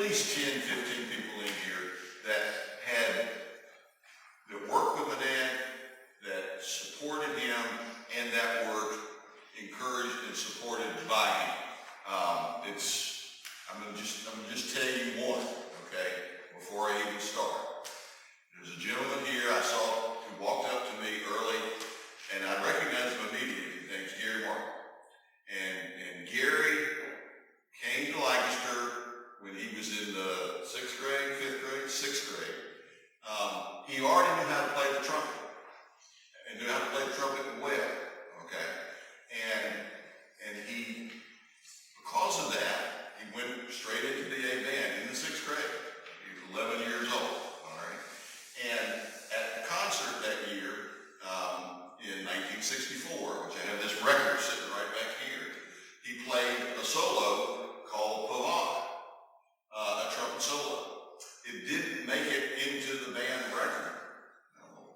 least 10, 15 people in here that worked with my dad, that supported him, and that were encouraged and supported by him. I'm gonna just tell you one, okay, before I even start. There's a gentleman here I saw who walked up to me early, and I recognized him immediately. His name's Gary Martin. And Gary came to Lancaster when he was in the 6th grade, 5th grade, 6th grade. He already knew how to play the trumpet, and knew how to play the trumpet well, okay? And he, because of that, he went straight into the A band in the 6th grade. He was 11 years old, all right? And at the concert that year, in 1964, which I have this record sitting right back here, he played a solo called Pavane, a trumpet solo. It didn't make it into the band record.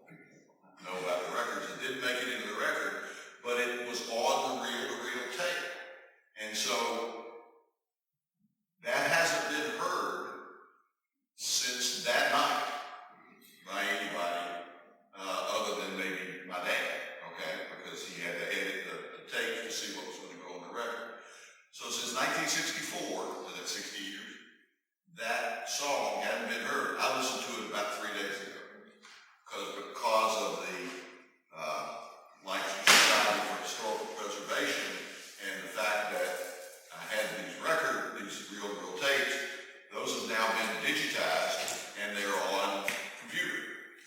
People know about the records. It didn't make it into the record, but it was on the reel-to-reel tape. And so that hasn't been heard since that night by anybody other than maybe my dad, okay? Because he had to edit the tape to see what was going to go on the record. So since 1964, so that's 60 years, that song hadn't been heard. I listened to it about 3 days ago because of the Lancaster Society for Historical Preservation and the fact that I had these reel-to-reel tapes. Those have now been digitized and they're on computer.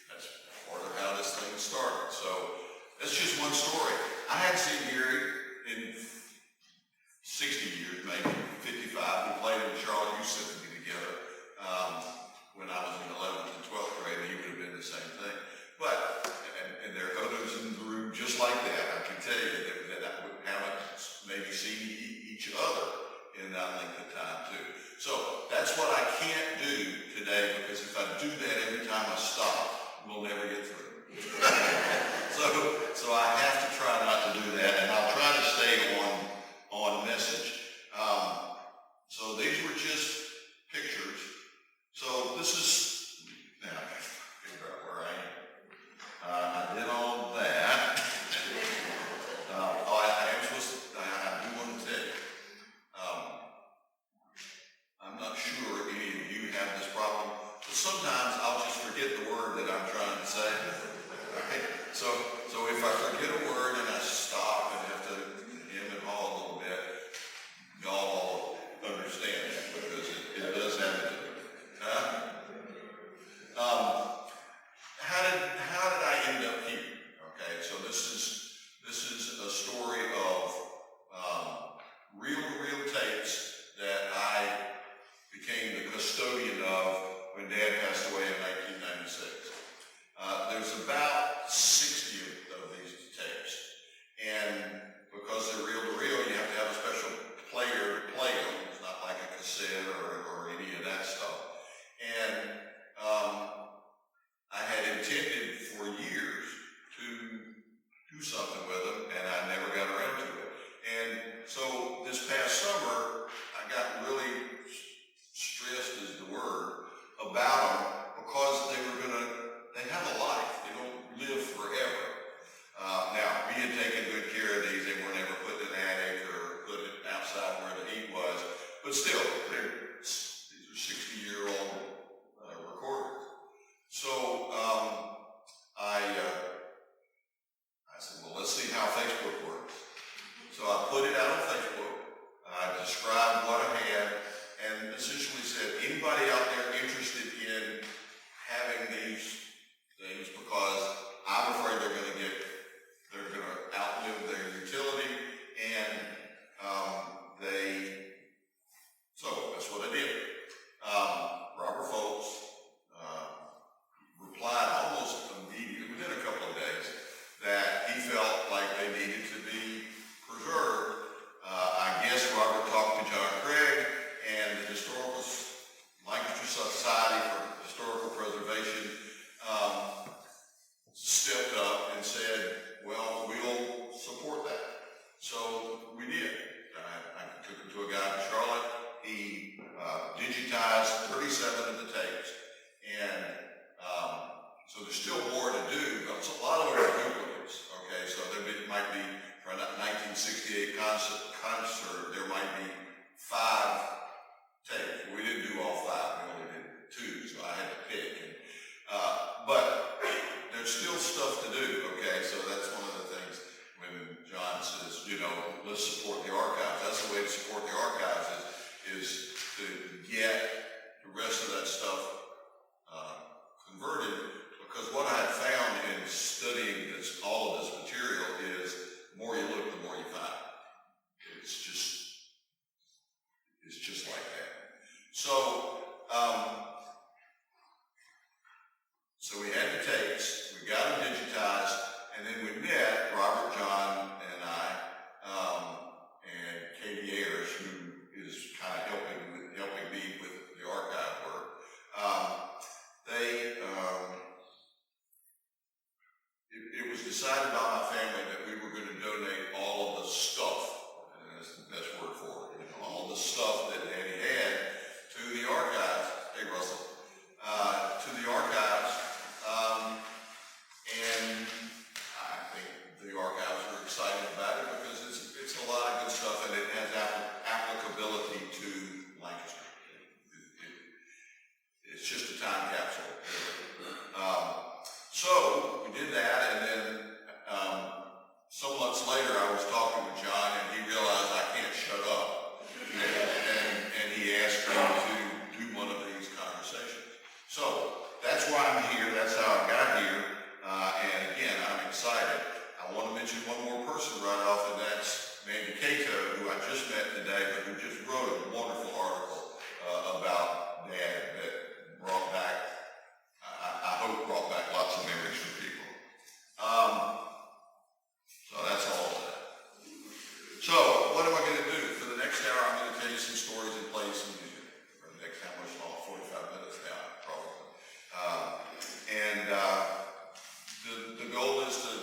That's part of how this thing started. So that's just one story. I hadn't seen Gary in 60 years, maybe 55. We played in the Charlotte Youth Symphony together when I was in 11th and 12th grade, and he would have been the same thing. But, and there are others in the room just like that. I can tell you that I haven't maybe seen each other in that length of time too. So that's what I can't do today, because if I do that every time I stop, we'll never get through. So I have to try not to do that, and I'll try to stay on message. So these were just pictures. So this is, now, figure out where I am. I did all that. I do want to tell you, I'm not sure any of you have this problem, but sometimes I'll just forget the word that I'm trying to say. Okay? So if I forget a 1968 concert, there might be 5 tapes. We didn't do all 5, we only did 2, so I had to pick. But there's still stuff to do, okay? So that's one of the things when John says, you know, let's support the archives. That's the way to support the archives is to get the rest of that stuff converted. Because what I had found in studying all of this material is the more you look, the more you find. It's just like that. So, so we had the tapes, we got them digitized, and then we met Robert, John, and I, and Katie Ayers, who is kind of helping me with the archive work. It was decided by my family that we were going to donate all of the stuff, and that's the best word for it, you know, all the stuff that Daddy had to the archives. Hey, Russell. To the archives, and I think the archives were excited about it because it's a lot of good stuff and it has applicability to Lancaster. It's just a time capsule. So we did that, and then some months later I was talking with John and he realized I can't shut up, and he asked me to do one of these conversations. So that's why I'm here. That's how I got here. And again, I'm excited. I want to mention one more person right off, and that's Mandy Cato, who I just met today, but who just wrote a wonderful article about Dad that brought back, I hope brought back lots of memories for people. So that's all of that. So what am I going to do? For the next hour, I'm going to tell you some stories and play some music. For the next, how much long? 45 minutes now, probably. The goal is to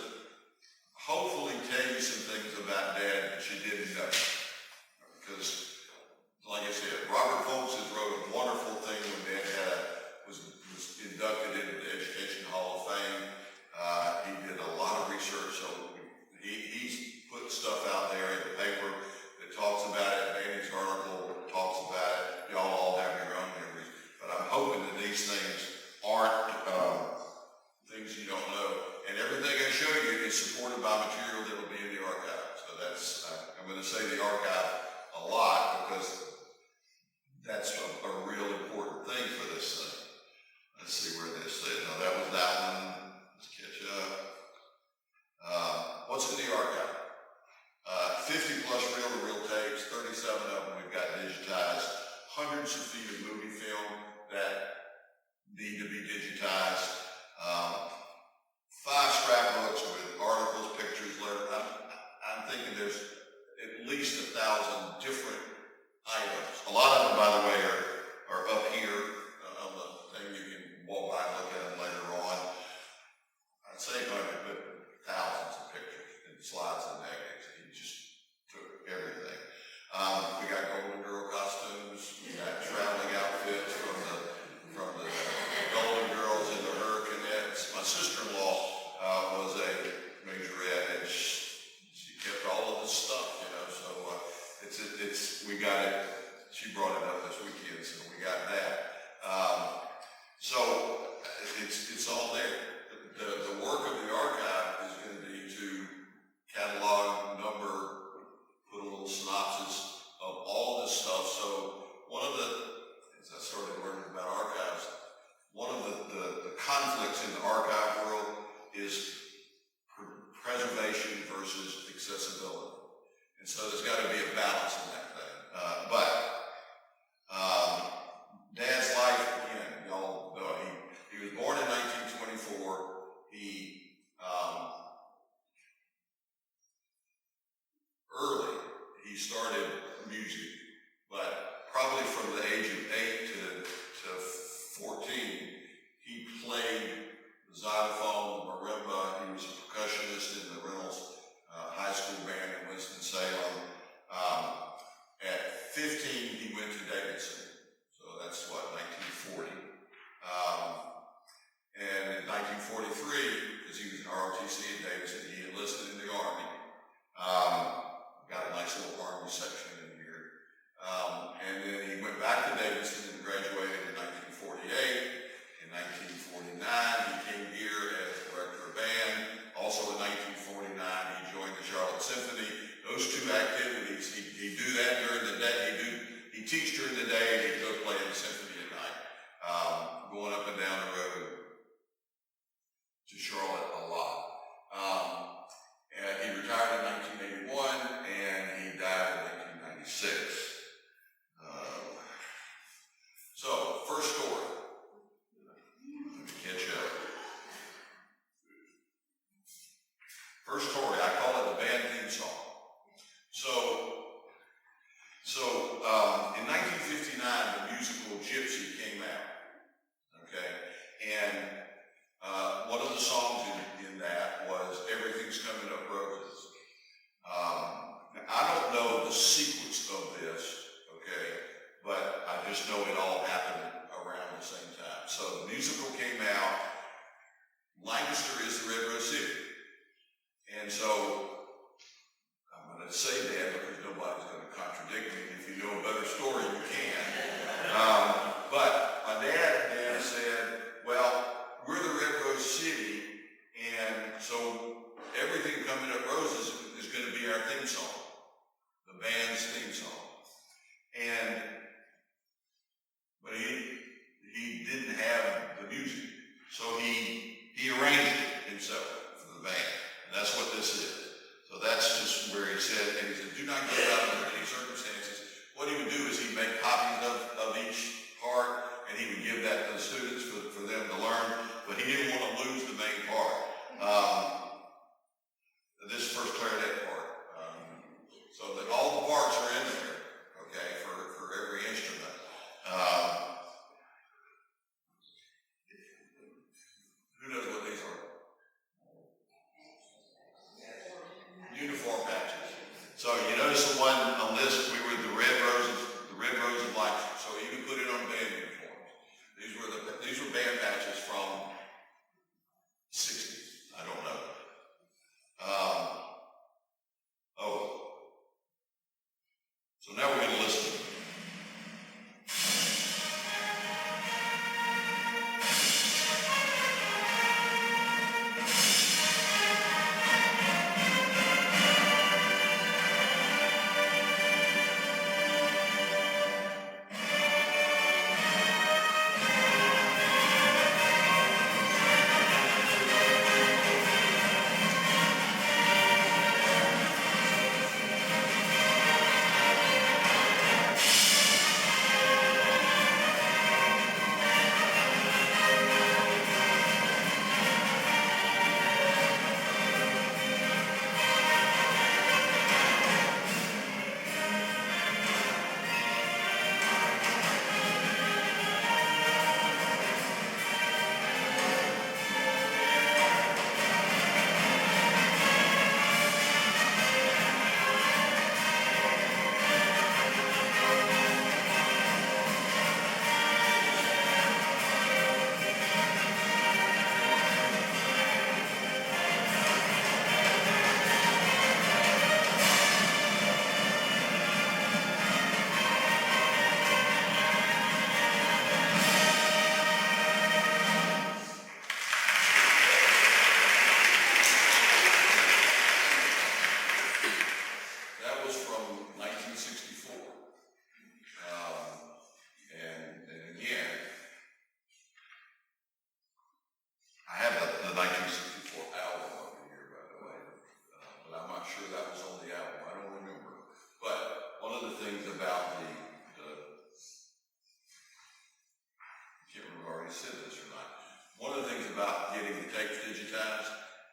hopefully tell you some things about Dad that you didn't know. Because, like I said, Robert Folks has wrote a wonderful thing when Dad was inducted into the Education Hall of Fame. He did a lot of research, so he's put stuff out there in the paper that talks about it. Mandy's article talks about it. Y'all all have your own memories. But I'm hoping that these things aren't things you don't know. And everything I show you is supported by material that will be in the archive. So that's, I'm going to say the archive a lot because that's a real important thing for this thing. Let's see where this is. No, that was that one. Let's catch up. What's in the archive? 50 plus reel-to-reel tapes, 37 of them we've got digitized, hundreds of feet of movie film that need to be digitized, 5 scrapbooks with articles, pictures, letters. I'm thinking there's at least 1,000 different items. A lot of them, by the way, are up here on the thing. You can walk by and look at them later on. I'd say 100, but thousands of pictures and slides and negatives. He just took everything. We got Golden Girl costumes. We got traveling outfits from the Golden Girls and the Hurricanettes. My sister-in-law was a majorette, and she kept all of this stuff, you know. So we got it. She brought it up this weekend, so we got that. So it's all there. The work of the archive is going to be to catalog, number, put a little synopsis of all this stuff. So as I started learning about archives, one of the conflicts in the archive world is preservation versus accessibility. And so there's got to be a balance in that thing. Dad's life, again, y'all know, he was born in 1924. Early, he started music, but probably from the age of 8 to 14, he played the xylophone, the marimba. He was a percussionist in the Reynolds High School band in Winston-Salem. At 15, he went to Davidson. So that's what, 1940. And in 1943, because he was in ROTC in Davidson, he enlisted in the Army. teach during the day, and he'd go play in the symphony at night, going up and down the road to Charlotte a lot. And he retired in 1981, and he died in 1996. So, first story. Let me catch up. First story, I call it the band theme song. In 1959, the musical Gypsy came out. Okay, and one of the songs in that was "Everything's Coming Up Roses." Now, I don't know the sequence of this, okay, but I just know it all happened around the same time. So the musical came out. Lancaster is the Red Rose City. And so, I'm going to say that because nobody's going to contradict me. If you know a better story, you can. But my dad said, well, we're the Red Rose City, and so everything coming up roses is going to be our theme song, the band's theme song. But he didn't have the music, so he arranged it himself for the band. And that's what this is. So that's just where he said, and he said, do not give up under any circumstances. What he would do is he'd make copies of each part, and he would give that to the students for them to learn, but he didn't want to lose the main part. This first clarinet part. So that all the parts are in there, okay, for every instrument. Who knows what these are? Uniform patches. So you notice the one on this, we were the red rose and Lancaster. So you can put it on band uniforms. These were band patches from the 60s. I don't know. So now we're going to listen.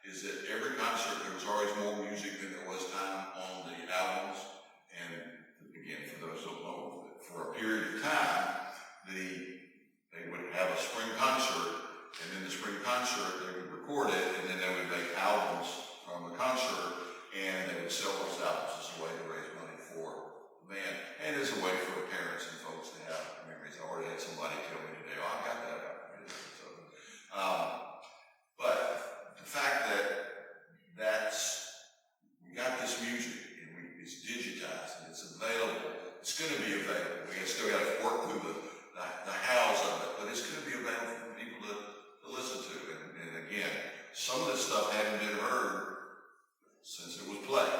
Is that every concert there was always more music than there was time on the albums, and again, for those who don't know, for a period of time, they would have a spring concert, and in the spring concert they would record it, and then they would make albums from the concert, and they would sell those albums as a way to raise money for the band, and as a way for parents and folks to have memories. I already had somebody tell me today, oh, I got that album. So, but the fact that we got this music and it's digitized and it's available, it's going to be available. We still got to work through the hows of it, but it's going to be available for people to listen to. And again, some of this stuff hadn't been heard since it was played.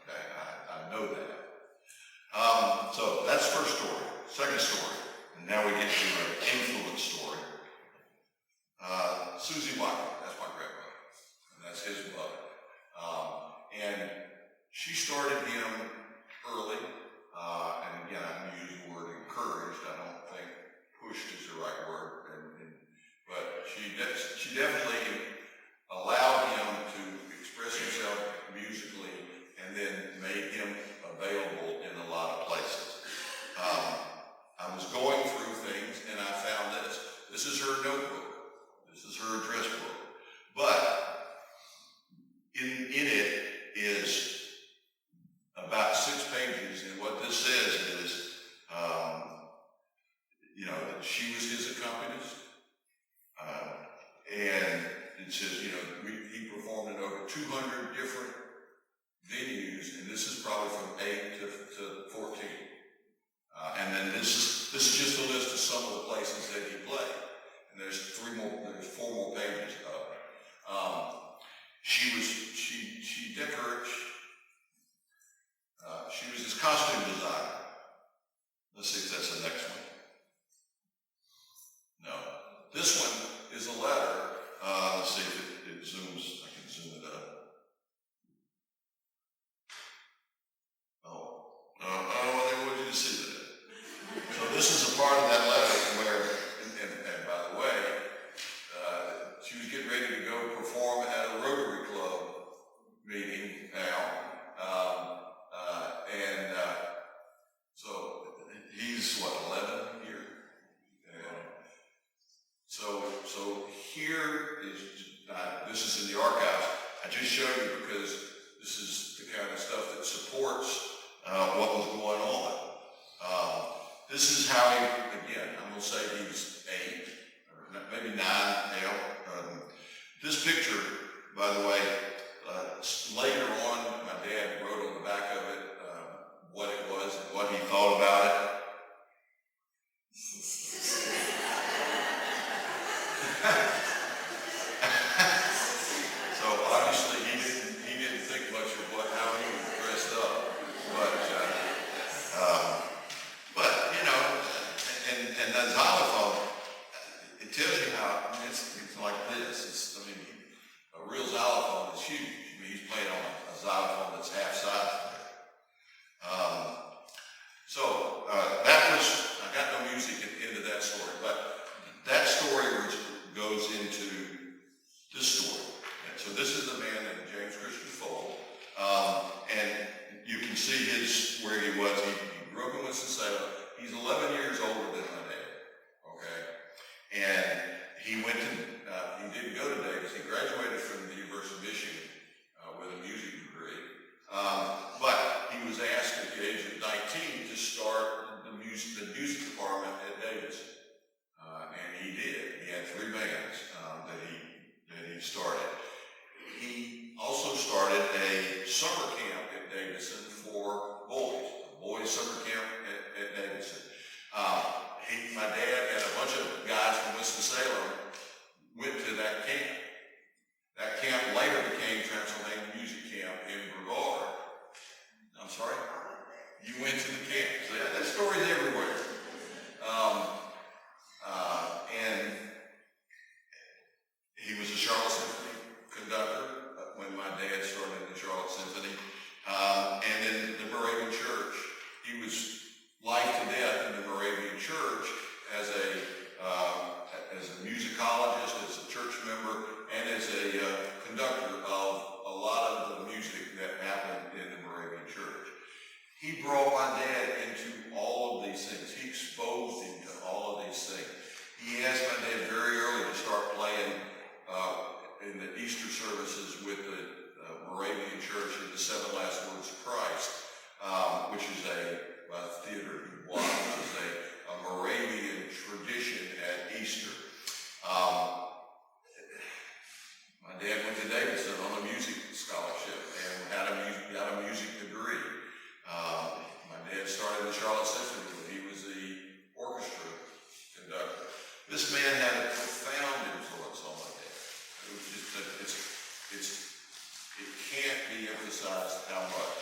Okay, I know that. So that's first story. started him early, and again, I'm going to use the word encouraged. I don't think pushed is the right word, but she definitely allowed him to express himself musically, and then made him available in a lot of places. I was going through things, and I found this. This is her notebook. This is her address book. But in it is about 6 pages, and what this says is, that she was his accompanist, and it says, he performed in over 200 different venues, and this is probably from 8 to 14. And then this is just a list of some of the places that he played, and there's 4 more pages of it. She was his costume designer. Let's see if that's the next one. No. This one is a letter. Let's see if it zooms. I can zoom it up. I didn't want you to see that. So this is a part of that letter where, and by the way, she was getting ready to go perform at a Rotary Club meeting now. So he's, 11 here? And so here is, this is in the archives. I just showed you because this is the kind of stuff that supports what was going on. This is how he, again, I'm going to say he was 8, or maybe 9 now. This picture, by the way, later on, my dad wrote on the back of it what it was and what he thought about it. So obviously he didn't think much of how he was dressed up, but and that xylophone, it tells you how. It's like this. A real xylophone is huge. He's playing on a xylophone that's half size. That was, I got no music into that story, but that story goes into this story. And so this is the man named James Christian Fole, and you can see where he was. He grew up in Winston-Salem. He's 11 years older than my dad, okay? And he went to, he didn't go to Davis. He graduated from the University of Michigan with a music degree. But he was asked at the age of 19 to start the music department at Davis. And he did. He had 3 bands that he started. He also started a summer camp at Davidson for boys, a boys' summer camp at Davidson. My dad and a bunch of guys from Winston-Salem went to that camp. That camp later became Transylvania Music Camp in Brevard. I'm sorry? You went to the camp. So that story's everywhere. And he was a Charlotte Symphony conductor when my dad started in the Charlotte Symphony. And in the Moravian Church, he was life to death in the Moravian Church as a musicologist, as a church member, and as a conductor of a lot of the music that happened in the Moravian Church. He brought my dad into all of these things. He exposed him to all of these things. He asked my dad very early to start playing in the Easter services with the Moravian Church in the 7 Last Words of Christ, which is a theater was a Moravian tradition at Easter. My dad went to Davidson on a music scholarship and got a music degree. My dad started the Charlotte Symphony when he was the orchestra conductor. This man had a profound influence on my dad. It can't be emphasized how much.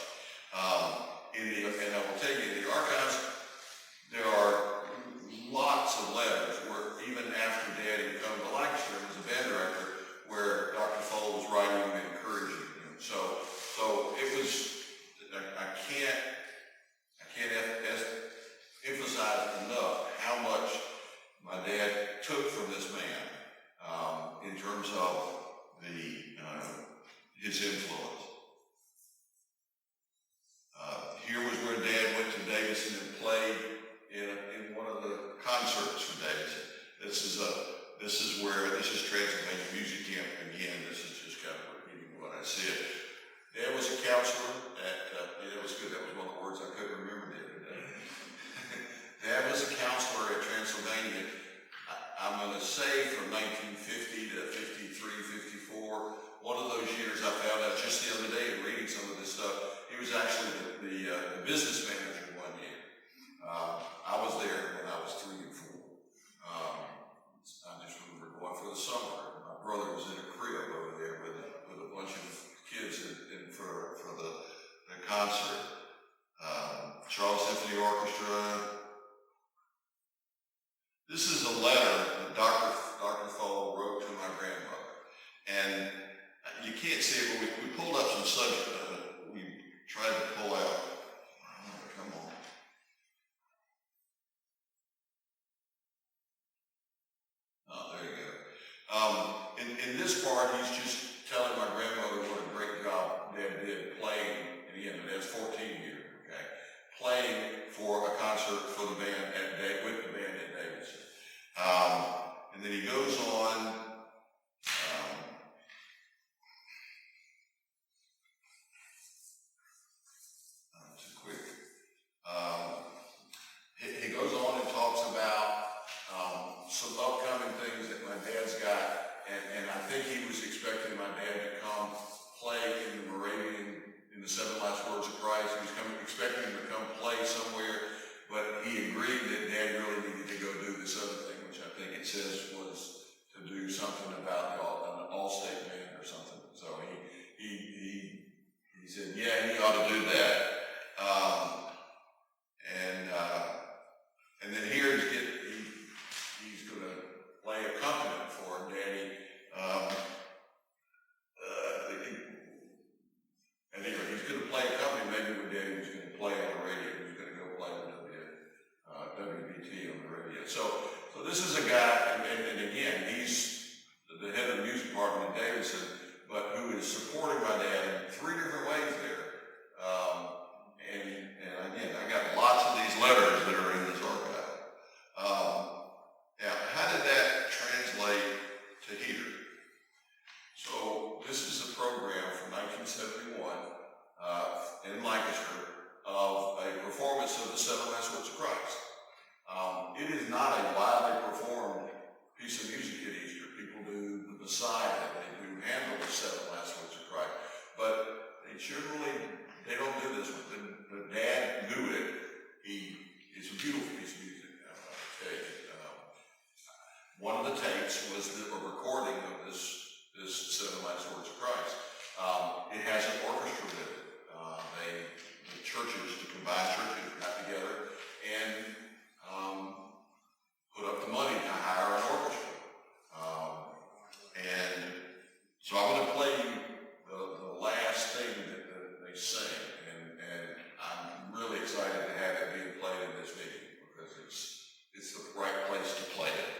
can't emphasize enough how much my dad took from this man in terms of his influence. Here was where Dad went to Davidson and played in one of the concerts for Davidson. This is Transylvania Music Camp again. This is just kind of repeating what I said. Dad was a counselor that was good. That was one of the words I couldn't remember the other day. Dad was a counselor at Transylvania. I'm going to say from 1950 to 53, 54. One of those years I found out just the other day in reading some of this stuff, he was actually the business manager one year. I was there when I was 3 and 4. I just remember going for the summer. My brother was in a crib over there with a bunch of kids for the concert. Charles Symphony Orchestra. This is a letter that Dr. Fall wrote to my grandmother. And you can't see it, but we pulled up some subject. We tried to pull out. Come on. Oh, there you go. In this part, he's just telling my grandmother what a great job Dad did playing. And again, Dad's 14 here, okay? Playing for a concert for the band with the band at Davidson. And then he goes on. Too quick. He goes on and talks about some upcoming things that my dad's got, and I think he was expecting my dad to come play in the Moravian, in the Seven Last Words of Christ. He was expecting him to come play somewhere, but he agreed that Dad really needed to go do this other thing, which I think it says was to do something about an all-state band or something. So he said, yeah, he ought to do that. And then here he's going to play accompaniment for Daddy. And anyway, he's going to play accompaniment maybe when Daddy was going to play on the radio. He was going to go play with WBT on the radio. So this is a guy, and again, he's the head of the music department at Davidson, but who is supporting my dad in 3 different ways there. And again, I got lots of these letters that are in this archive. Now, how did that translate to here? So this is a program from 1971 in Lancaster of a performance of the Seven Last Words of Christ. It is not a widely performed piece of music at Easter. People do the Messiah, they do handle the Seven Last Words of Christ, but they don't do this one. But Dad knew it. It's a beautiful piece of music. I'll tell you. One of the tapes was a recording of this Seven Last Words of Christ. It has an orchestra with it. The churches, the combined churches, got together and put up the money to hire an orchestra. And so I'm going to play you the last thing that they sing, and I'm really excited to have it being played in this meeting because it's the right place to play it.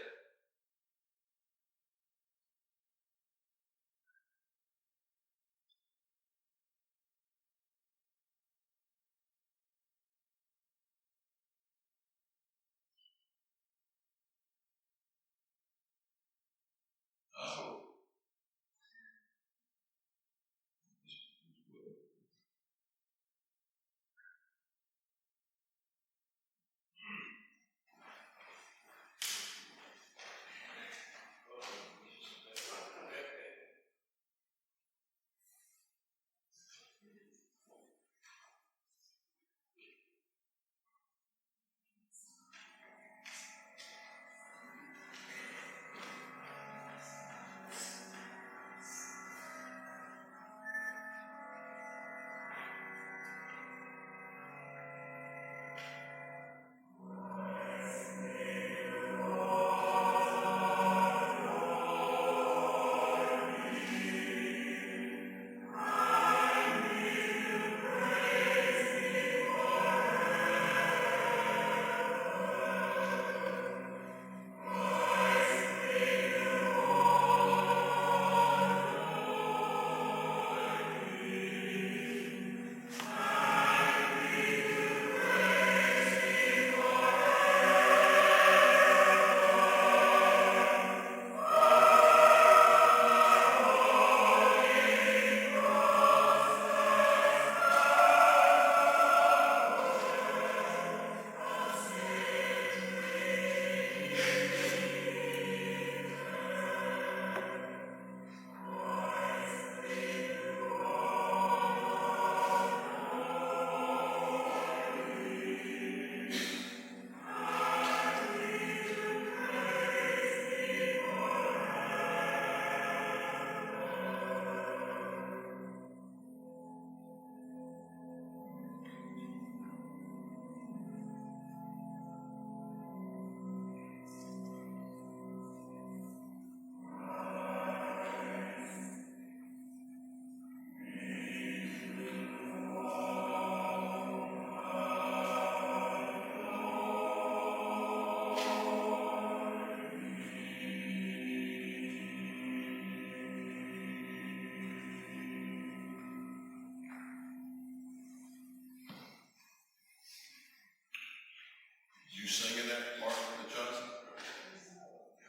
sing in that, Martin Johnson?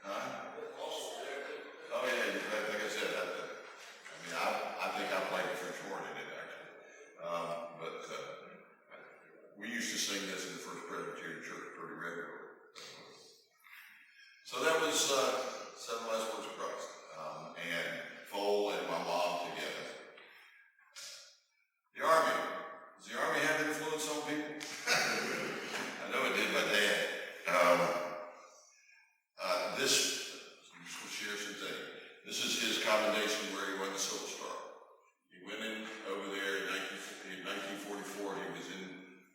Huh? Oh yeah, like I said, I think I played the French horn in it actually. But we used to sing this in the First Presbyterian Church pretty regularly. So that was Seven Last Words of Christ, and Foal and my mom together. The Army. Does the Army have influence on people? I know it did my dad. This will share some things. This is his commendation where he won the Silver Star. He went in over there in 1944. He was in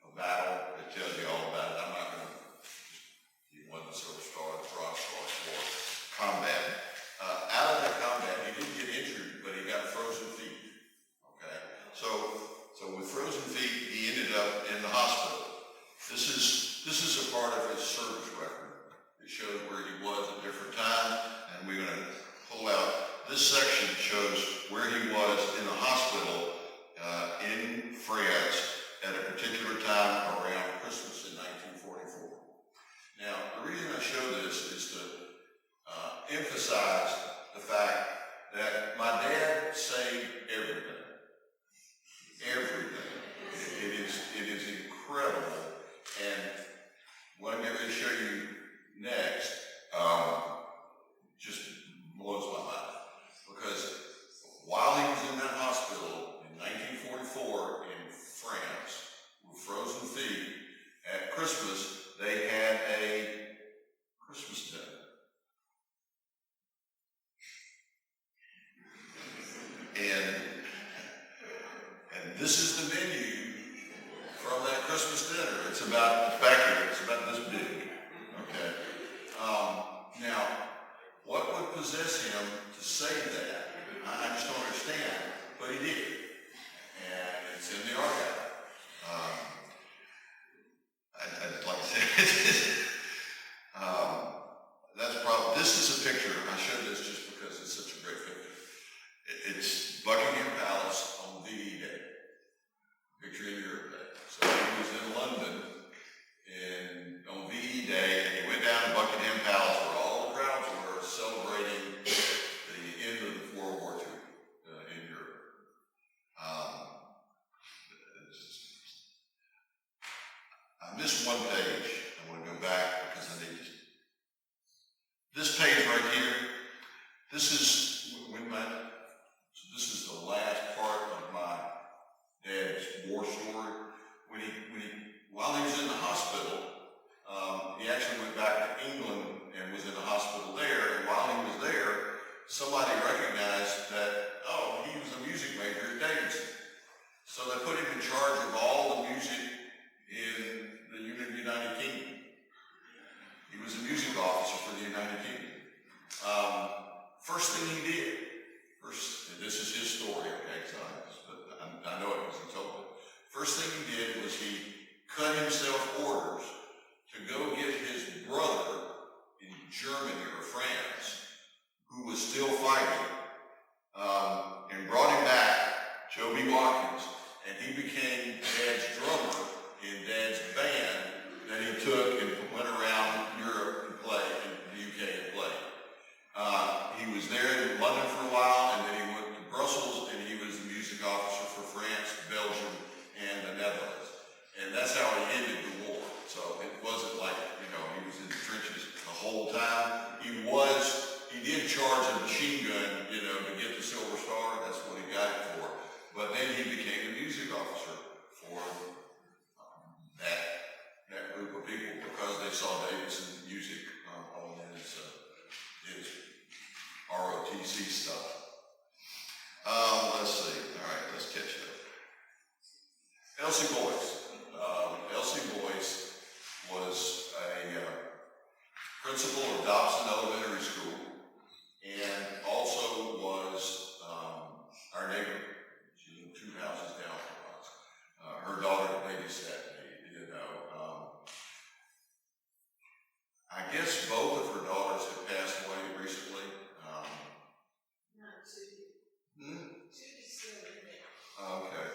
a battle. It tells you all about it. I'm not going to. He won the Silver Star, the Bronze Star for combat. Out of that combat, he didn't get injured, but he got frozen feet. Okay, so with frozen feet, he ended up in the hospital. This is a part of his service record. It shows where he was at different times, and we're going to pull out. This section shows where he was in the hospital in France at a particular time around Christmas in 1944. Now, the reason I show this is to emphasize the fact that my dad saved everything. Everything. It is incredible. And what I'm going to show you next just blows my mind. Because while he was in that hospital in 1944 in France with frozen feet, at Christmas they had a Christmas dinner. And this is the menu from that Christmas dinner. It's back here. It's about this big. Okay. Now, what would possess him to say that? I just don't understand, but he did, and it's in the archive. Like I said, that's probably. This is a picture. I showed this just because it's such a great picture. It's Buckingham Palace on VE Day. Picture in Europe Day. So he was in London on VE Day, and he went down to Buckingham Palace where all the crowds were celebrating the end of World War II in Europe. I missed one page. I want to go back because I need to. This page right here. This is the last part of my dad's war story. While he was in the hospital, he actually went back to England and was in the hospital there. And while he was there, somebody recognized that, he was a music major at Davidson. So they put him in charge of all the music in the United Kingdom. He was a music officer for the United Kingdom. First thing he did, and this is his story, okay, but I know it because he told it. First thing he did was he cut himself orders to go get his brother in Germany or France, who was still fighting, and brought him back, Joby Watkins, and he became Dad's drummer in Dad's band that he took and went around Europe and played, in the UK and played. He was there in London for a while, and then he went to Brussels, and he was the music officer for France, Belgium, and the Netherlands. And that's how he ended the war. So it wasn't like, he was in the trenches the whole time. He did charge a machine gun, to get the Silver Star. That's what he got it for. But then he became the music officer for that group of people because they saw Davidson music on his ROTC stuff. Let's see. All right, let's catch up. Elsie Boyce. Elsie Boyce was a principal of Dobson Elementary School and also was our neighbor. She lived 2 houses down from us. Her daughter babysat me, I guess both of her daughters have passed away recently. Not two. Judy's still in there. Okay.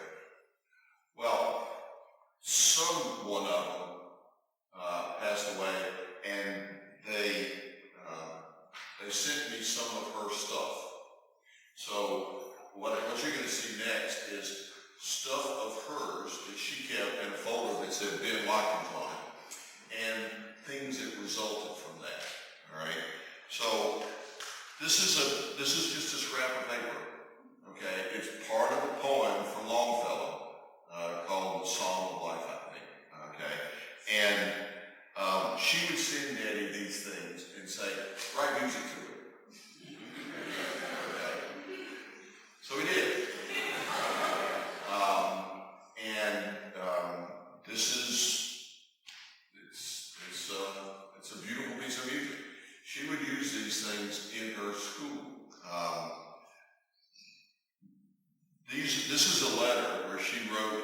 Well, someone of them passed away And she would send Daddy these things and say, write music to it. Okay. So he did. This is, it's a beautiful piece of music. She would use these things in her school. This is a letter where she wrote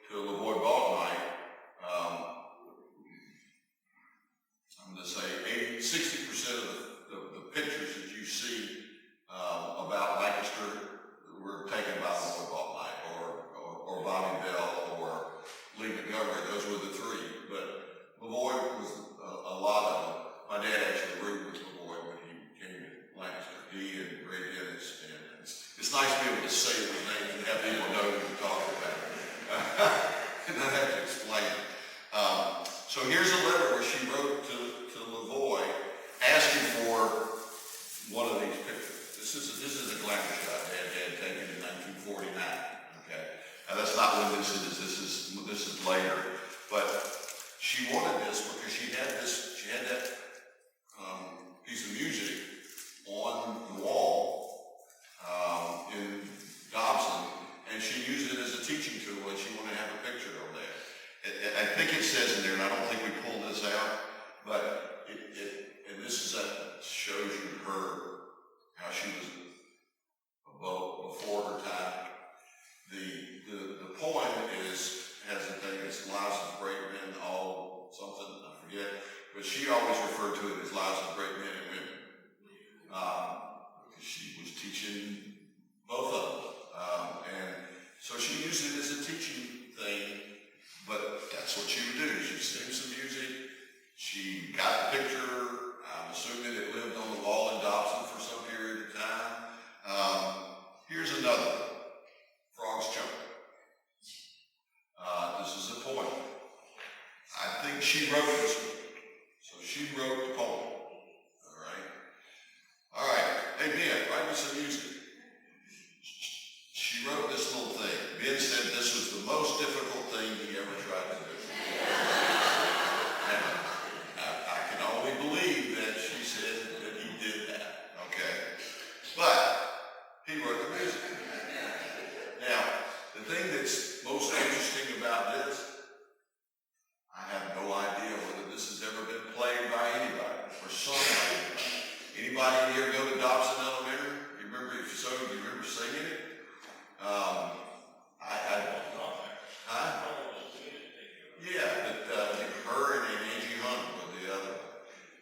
to Lavoy Baltnight. I'm going to say 60% of the pictures that you see about Lancaster were taken by Lavoy Baltnight or Bobby Bell or Lee Montgomery. Those were the three. But Lavoy was a lot of them. My dad actually roomed with Lavoy when he came to Lancaster. He and Ray Dennis. And it's nice to be able to say those names and have people know who you're talking about. And not have to explain it. So here's a letter where she wrote to Lavoy asking for one of these pictures. This is a glamour shot Dad had taken in 1949. Okay, now that's not when this is. This is later. But she wanted this because she had that piece of music on the wall in Dobson, and she used it as a teaching tool, and she wanted to have a picture on there. I think it says in there, and I don't think we pulled this out, but and this shows you how she was before her time. The poem has a thing, it's lives of great men, all something, I forget, but she always referred to it as lives of great men and women. Because she was teaching both of them. And so she used it as a teaching thing, but that's what she would do. She'd sing some music. She got the picture. I'm assuming it lived on the wall in Dobson for some period of time. Here's another one. Frogs Jumping. This is a poem. I think she wrote this one. So she wrote the poem. All right. Hey, Ben, write me some music. She wrote this little thing. Ben said this was the most difficult thing he ever tried to do. And I can only believe that she said that he did that. Okay. But he wrote the music. Now, the thing that's most interesting about this, I have no idea whether this has ever been played by anybody or sung by anybody. Anybody here go to Dobson Elementary? You remember, if so, do you remember singing it? Yeah, but her and Angie Hunt were the other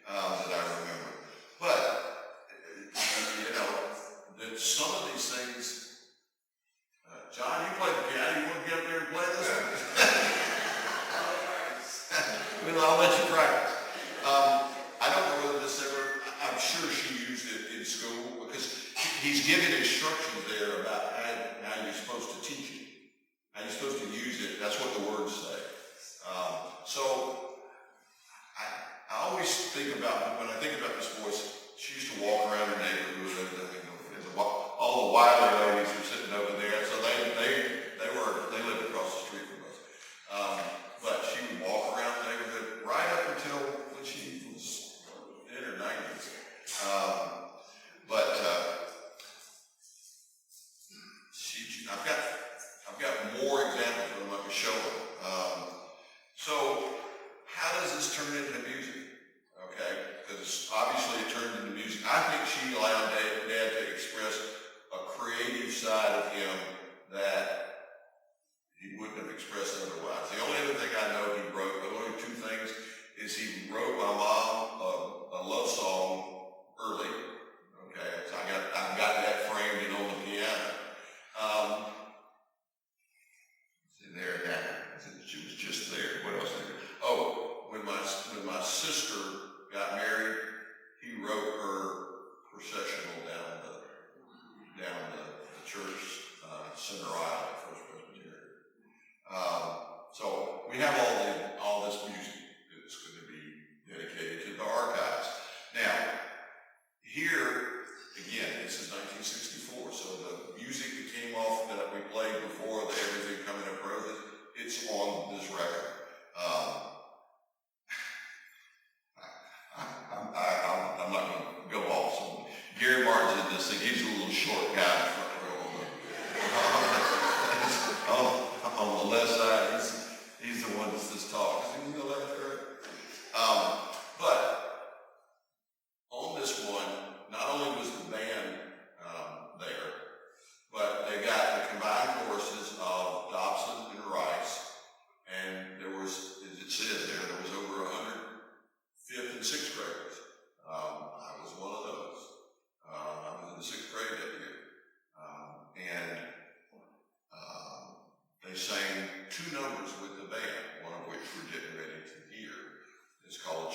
that I remember. But, that some of these things, John, you play the piano, you want to get up there and play this one? Well, I'll let you practice. I don't know whether this ever, I'm sure she used it in school because he's giving instructions there about how you're supposed to teach it, how you're supposed to use it. That's what the words say. So I always think about, when I think about this voice, she used to walk around her neighborhood and all the wiley ladies were sitting over there. So they lived across the street from us. But she would walk around the neighborhood right up until when she was in her 90s. I've got more examples that I'm going to show her. So how does this turn into music? Okay, because obviously it turned into music. I think she allowed Dad to express a creative side of him that he wouldn't have expressed otherwise. The only other thing I know he wrote, the only two things, is he wrote my mom a love song early. Okay, so I've got that framed in on the piano. See there, she was just there. What else? Oh, when my sister got married, he wrote her processional down the church center aisle at First Presbyterian. So we have all this music that's going to be dedicated to the archives. Now, here again, this is 1964, so the music that came off that we played before, the Everything Coming Up Roses, it's on this record. this talk. Is he in the 11th grade? But on this one, not only was the band there, but they got the combined choruses of Dobson and Rice, and there was, as it says there was over 100 5th and 6th graders. I was one of those. I was in the 6th grade that year. They sang 2 numbers with the band, one of which we're getting ready to hear. It's called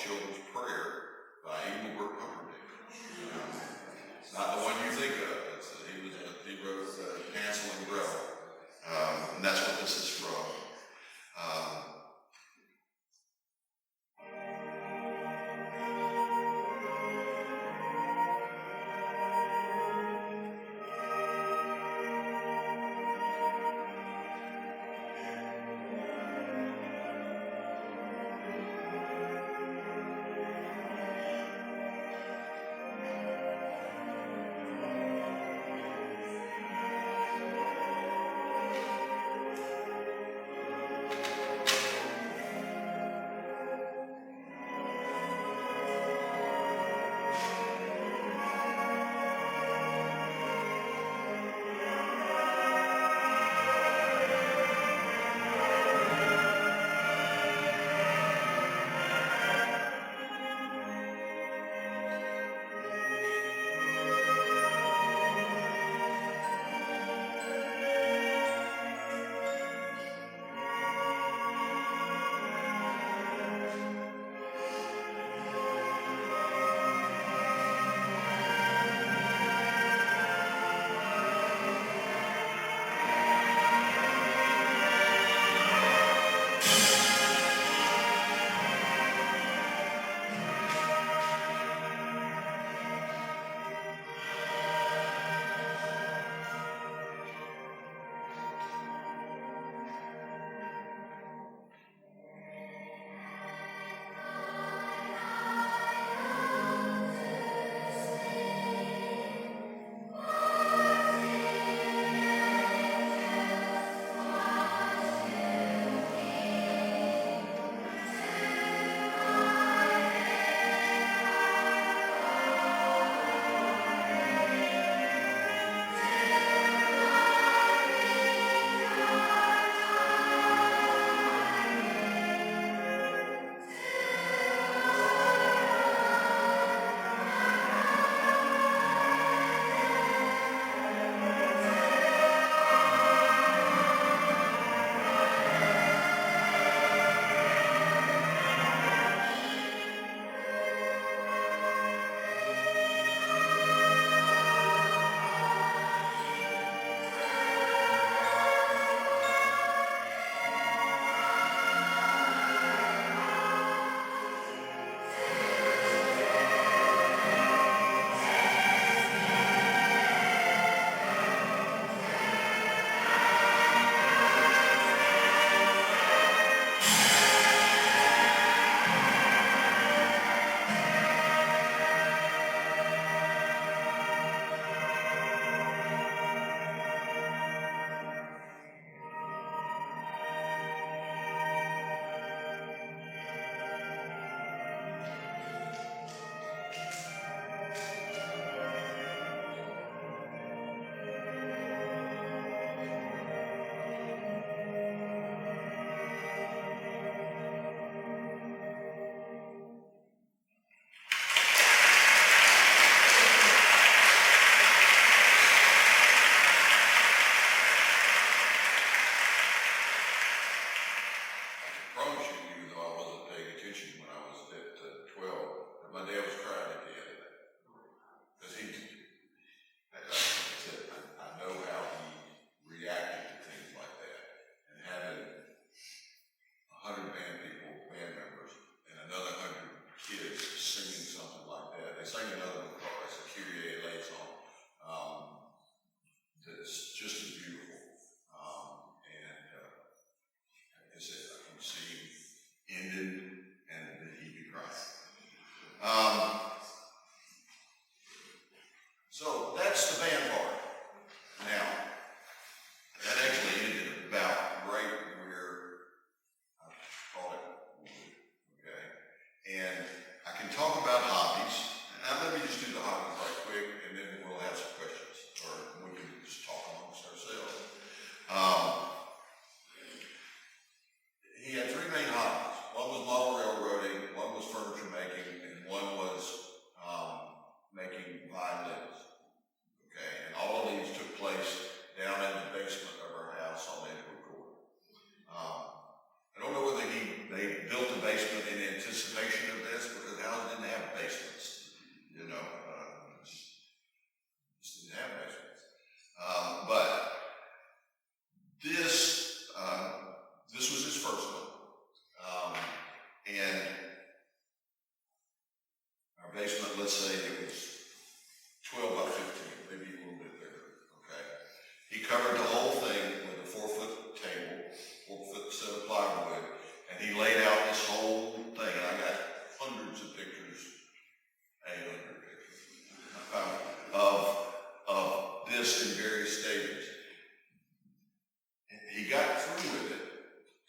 was model railroading, one was furniture making, and one was making violins. Okay, and all of these took place down in the basement of our house on Edward Court. I don't know whether they built a basement in anticipation of this, because the house didn't have basements, you know, just didn't have basements. But this was his first one, and our basement, let's say it was 12 by 15, maybe a little bit bigger. Okay, he covered the whole thing with a 4-foot table, 4-foot set of plywood, and he laid out this whole thing, and I got hundreds of pictures, 800 pictures, of this in various stages. He got through with it,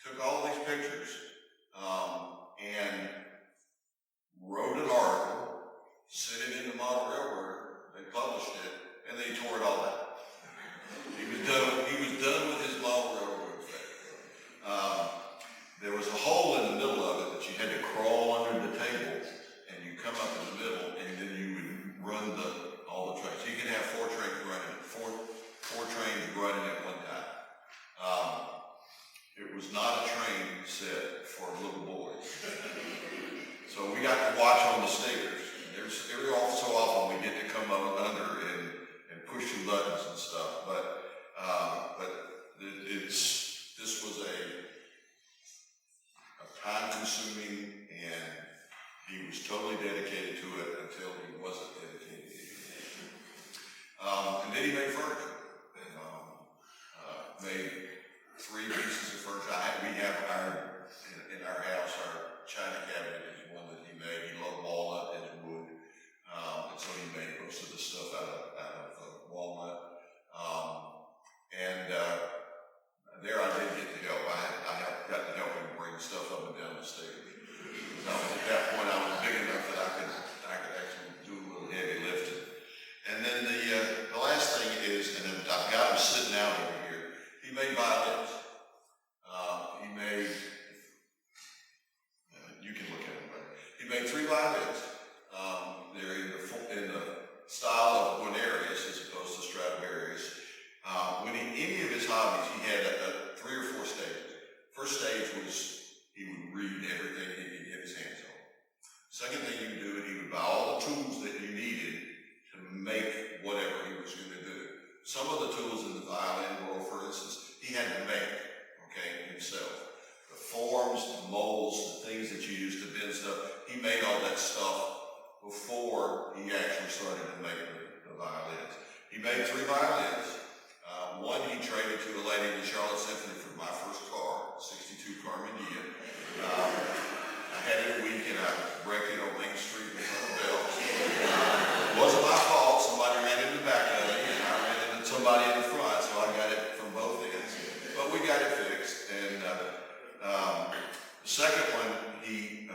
took all these pictures, and wrote an article, sent it in the Model Railroad, they published it, and they tore it all down. He was done with his Model Railroad thing. There was a hole in the middle of it that you had to crawl under the table, and you come up in the middle, and then you would run all the trains. You can have four trains running at one time. It was not a train set for little boys. So we got to watch on the stairs. Every so often we get to come up under and push some buttons and stuff. But this was a time-consuming, and he was totally dedicated to it until he wasn't dedicated to it. And then he made furniture. Made 3 pieces of furniture. We have in our house, our china cabinet is one that he made. He loved walnut and wood, and so he made most of the stuff out of walnut. And there I did get to help. I got to help him bring stuff up and down the stairs. At that point, I was big enough that I could actually do a little heavy lifting. And then the last thing is, and I've got him sitting out over here. He made violins. He made, you can look at them later. He made 3 violins. They're in the style of Guarnerius as opposed to Stradivarius. Any of his hobbies, he had 3 or 4 stages. First stage was he would read everything he could get his hands on. Second thing he would do, he would buy all the tools that you needed to make whatever he was going to do. Some of the tools in the violin world, for instance, he had to make, okay, himself. The forms, the molds, the things that you use to bend stuff, he made all that stuff before he actually started to make the violins. He made 3 violins. One he traded to a lady in the Charlotte Symphony for my first car, 62 Carmendia. I had it a week and I wrecked it on Main Street in front of Bell's. It wasn't my fault. Somebody ran in the back of it, and I ran into somebody in the front, so I got it from both ends. But we got it fixed. And the second one he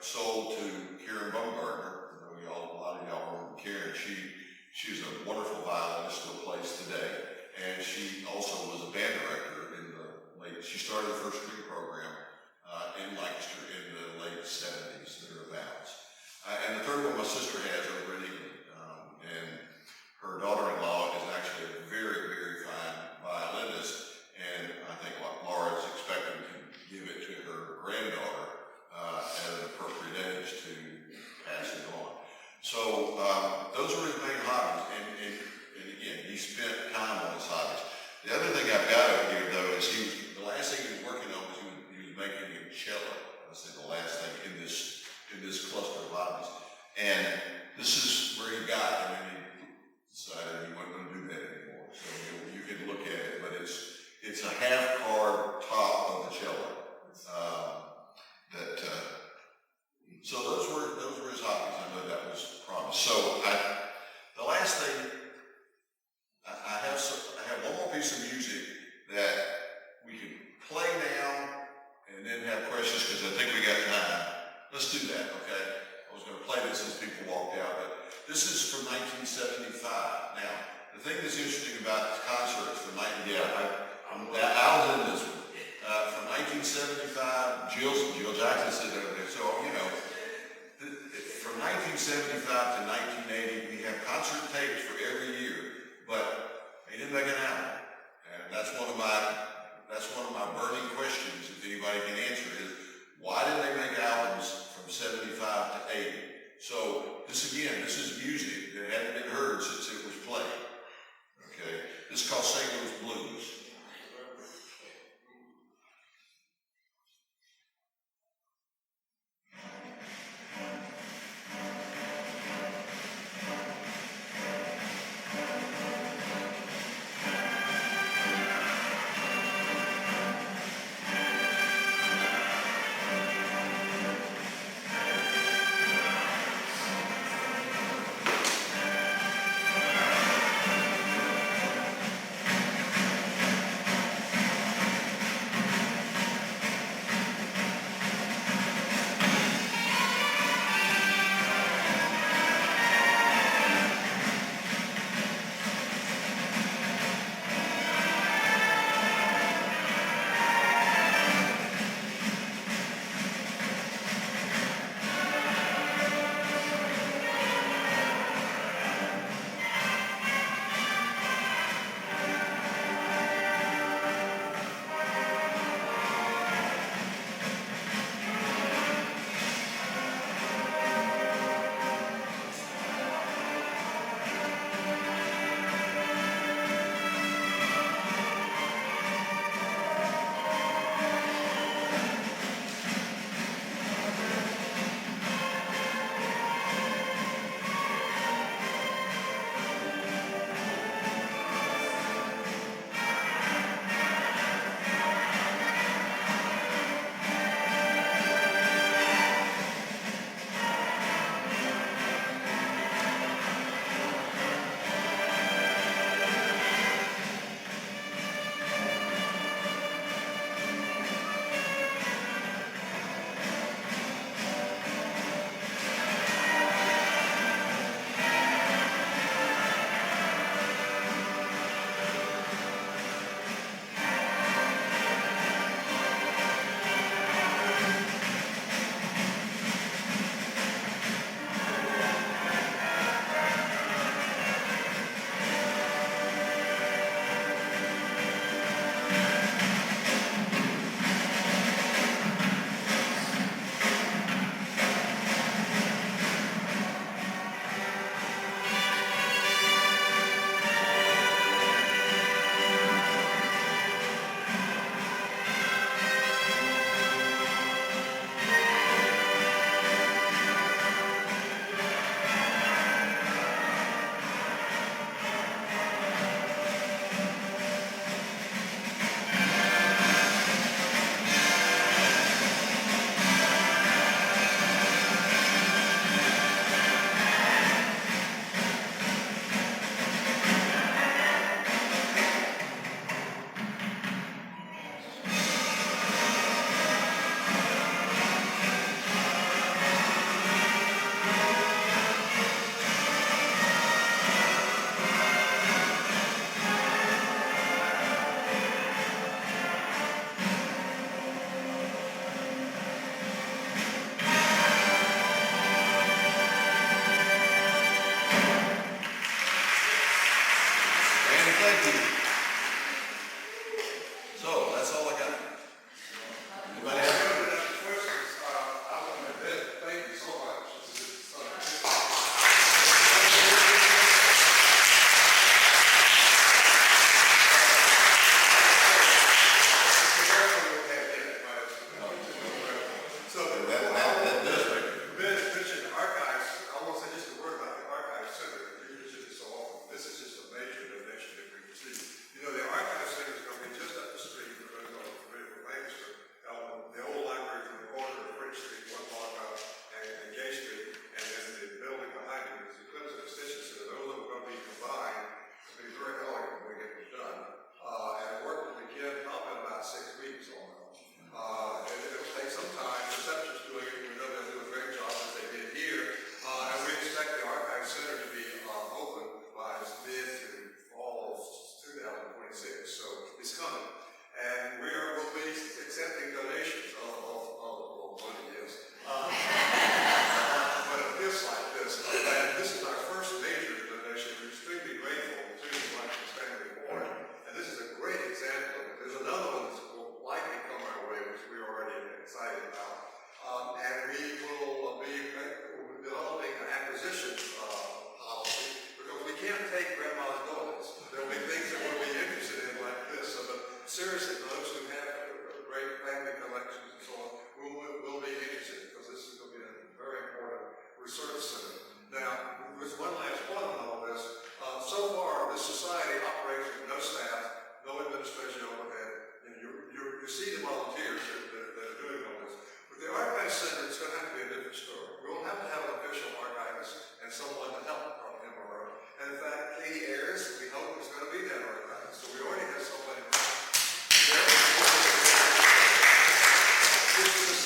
sold to Karen Baumgartner. A lot of y'all remember Karen. She's a wonderful violinist, still plays today. And she also was a band director she started the first string program in Lancaster in the late 70s, thereabouts. And the third one my sister has over in England. And her daughter-in-law is actually a very, very fine violinist. And I think Laura is expecting to give it to her granddaughter at an appropriate age to pass it on. So those were his main hobbies. And again, he spent time on his hobbies. The other thing I've got over here, though, is the last thing he was working on was he was making a cello. I said the last thing in this cluster of hobbies. And this is where he got, he decided he wasn't going to do that anymore. So you can look at it, but it's a half-card top of the cello. So those were his hobbies. I know that was promised. So the last thing, I have one more piece of music that we can play now and then have questions because I think we got time. Let's do that, okay? I was going to play this as people walked out, but this is from 1975. Now, the thing that's interesting about concerts from I was in this one. From 1975, Jill Jackson said that, so, you know, from 1975 to 1980, we have concert tapes for every year, but they didn't make an album. And that's one of my burning questions, if anybody can answer, is why did they make albums from 75 to 80? So this is music that hadn't been heard since it was played. Okay, this is called St. Louis Blues.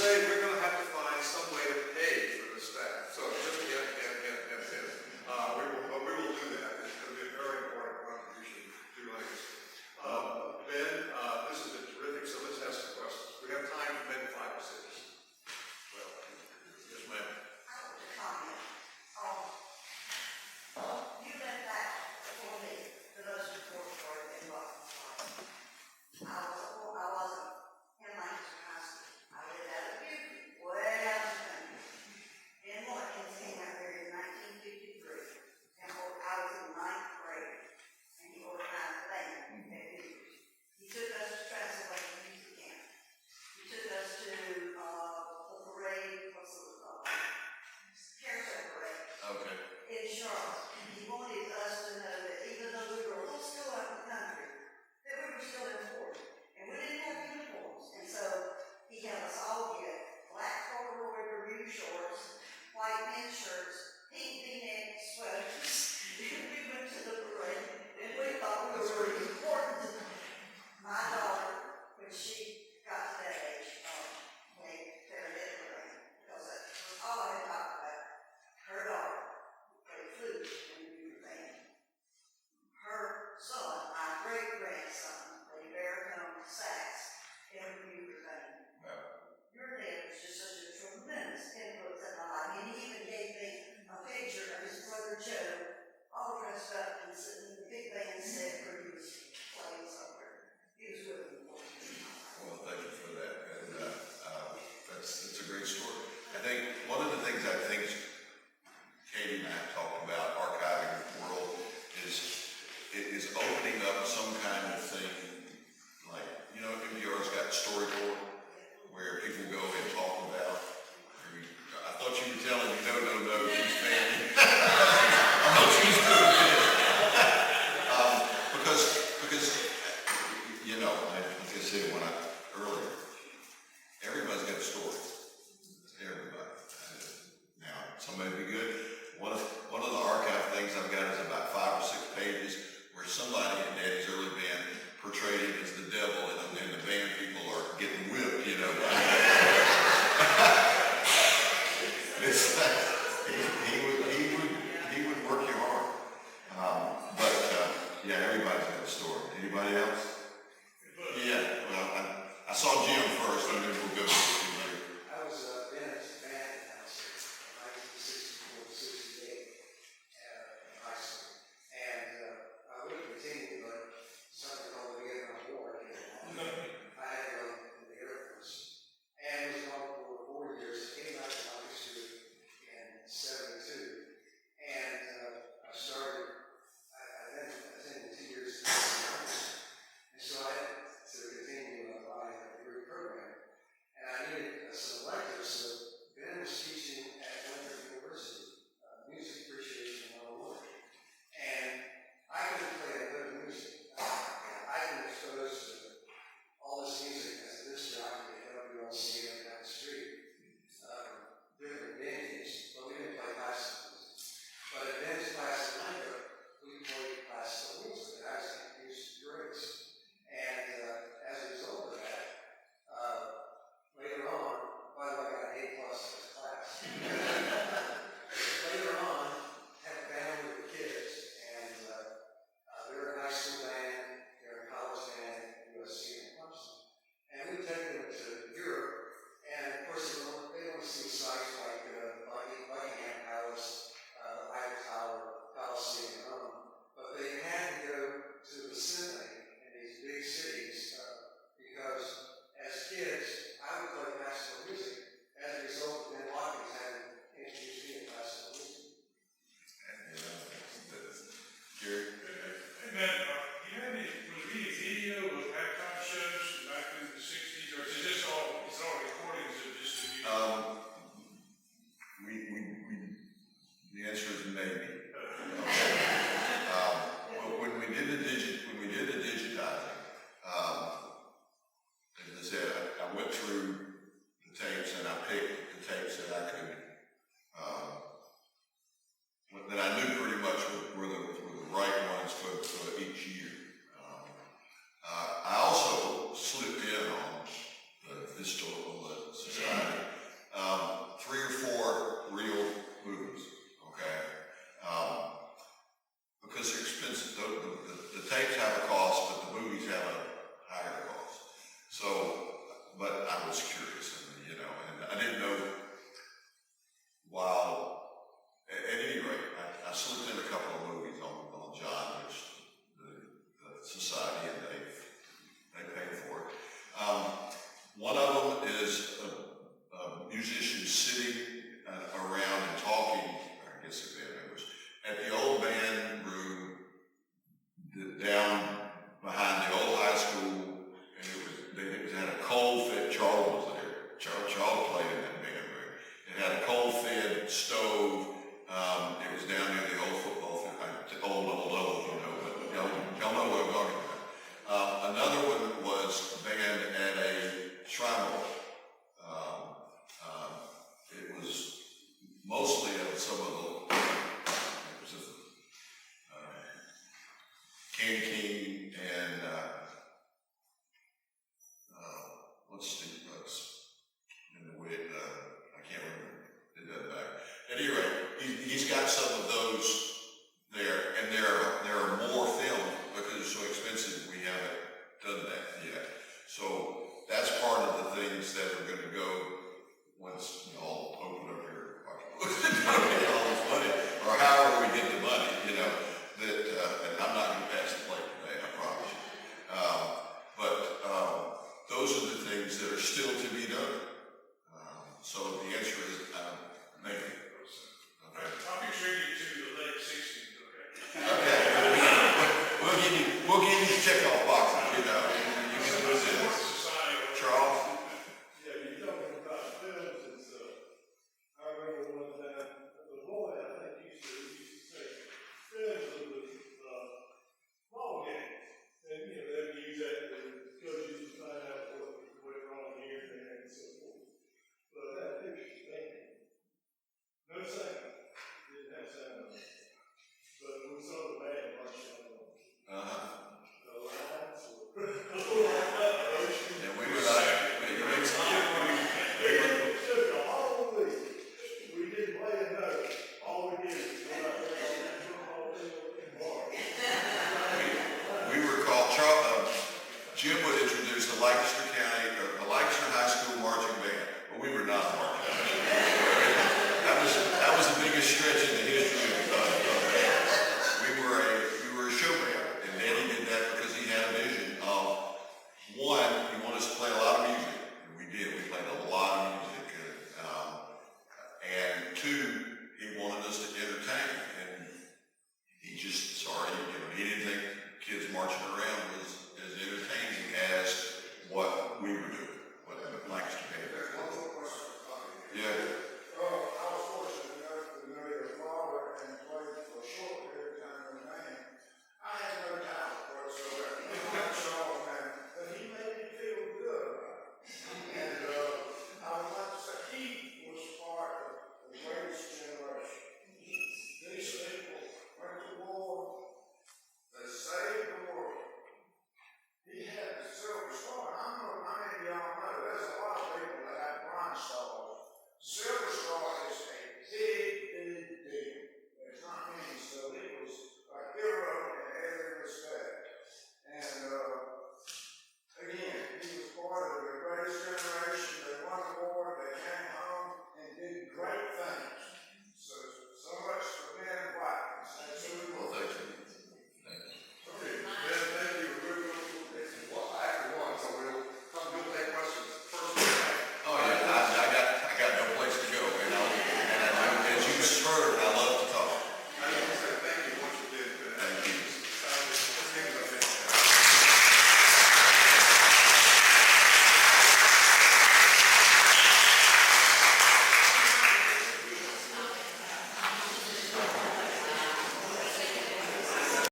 say we're going to have to find some way to pay for the staff. So just we will do that. It's going to be a very important contribution to legacy. Ben, this has been terrific. So let's ask some questions. We have time for maybe 5 or 6. Well, yes, ma'am. I want to comment on, you left out for me the most important word in Watkins County. I wasn't in Lancaster High School. I lived out of Beauty, way out of the country. Ben Watkins came out here in 1953, and I was in 9th grade, and he organized a band at Beauty. He took us to Transylvania Music Camp. He took us to the parade, what's it called? Carousel Parade. Okay. In Charlotte. He wanted us to know that even though we were a little school out in the country, that we were still important. And we didn't have uniforms. And so he had us all get black corduroy Bermuda shorts, white men's shirts, pink V-neck sweaters. And we went to the parade and we thought we were really important. My daughter, when she got to that age, played clarinet parade, because that was all I had talked about. Her daughter played flute in the Bugle band. Her son, my great-grandson, played baritone sax in the Bugle band. Your dad was just such a tremendous influence in my life. And he even gave me a picture of his brother Joe, all dressed up and sitting in the big band set where he was playing somewhere. He was really important in my life. Well, thank you for that. And that's a great story. I think one of the things I think Katie and I have talked about archiving the world is opening up some kind of thing, like, you know, NPR's got StoryCorps, where people go and talk about. I thought you were telling me, no, she's fanning. I know she's doing it. Because, you know, like I said earlier, everybody's got a story. Everybody. Now, some may be good. One of the archive things I've got is about 5 or 6 pages where somebody in Daddy's early band portrayed him as the devil, and the band people are getting whipped, you know. It's like, he would work you hard. Yeah, everybody's got a story. Anybody else? Yeah, well, I saw Jim first, and then we'll go to you later. I was Bennett's band announcer in 1964 to 68 in high school. And I would have continued, but something called the Vietnam War came along. I had to go in the Air Force. And was gone for 4 years. Came back to Lancaster in 72. And I then attended 2 years in Congress. And so I had to continue my degree program. And I needed some electives, so Ben was teaching at Winthrop University, Music Appreciation 101. And I couldn't play a bit of music. I'd been exposed to all this music as a disc jockey at WLC up down the street, different venues, but we didn't play classical music. But at Ben's class at Winthrop, we played classical music. I was introduced to Grace. And as a result of that, later on, by the way, I got an A+ in this class. Later on, had a band with the kids, and they were in high school band, they were in college band at USC and Clemson. And we'd take them to Europe, and of course they don't see sites like Buckingham Palace, Eiffel Tower, Coliseum, and Rome, but they had to go to the symphony in these big cities because as kids, I would play classical music. As a result, Ben Watkins had introduced me to classical music. Jerry? And then, do you have any, was there any video of halftime shows back in the 60s, or is it just it's all recordings of just the music? The answer is maybe. When we did the digitizing, as I said, I went through the tapes and I picked the tapes that I could, that I knew pretty much were the right ones for each year. I also slipped in on the Historical Society musicians sitting around and talking, I guess the band members, at the old band room down behind the old high school, and it had a coal-fed, Charles was there. Charles played in that band room. It had a coal-fed stove. It was down near the old football field. Old, you know, but y'all know what I'm talking about. Another one was a band at a shrine bowl. It was mostly of some of the, it was Candy King and what's Steve Bucks and the way I can't remember. It doesn't matter. At any rate, he's got some of those there, and there are more filmed because it's so expensive. We haven't done that yet. So that's part of the things that are going to go once y'all open up your pocketbook and all this money, or however we get the money. You know that, and I'm not going to pass the plate today. I promise you. But those are the things that are still to be done. So the answer is maybe. Okay. I'll be treated to the late 60s, okay? Okay. We'll give you check-off boxes, you know. You can put it in. Charles? Yeah, you're talking about films and stuff. I remember one time, the boy, I think, used to say, films of the ball games. And, you know, they'd use that to coaches to find out what went wrong here and there and so forth. But that picture's taken. No sound. Didn't have sound on it. But we saw the band march on the lines were And we were like, it took a whole week. We didn't play a note. All we did was go out there on that football field and bark. we were called, Jim would introduce the Lancaster High School marching band, but we were not marching. That was the biggest stretch in the history of bands. We were a show band, and Danny did that because he had a vision of, one, he wanted us to play a lot of music, and we did. We played a lot of music, and two, he wanted us to entertain, and he just, he didn't think kids marching around was as entertaining as what we were doing, what the Lancaster band. There's one more question. Yeah.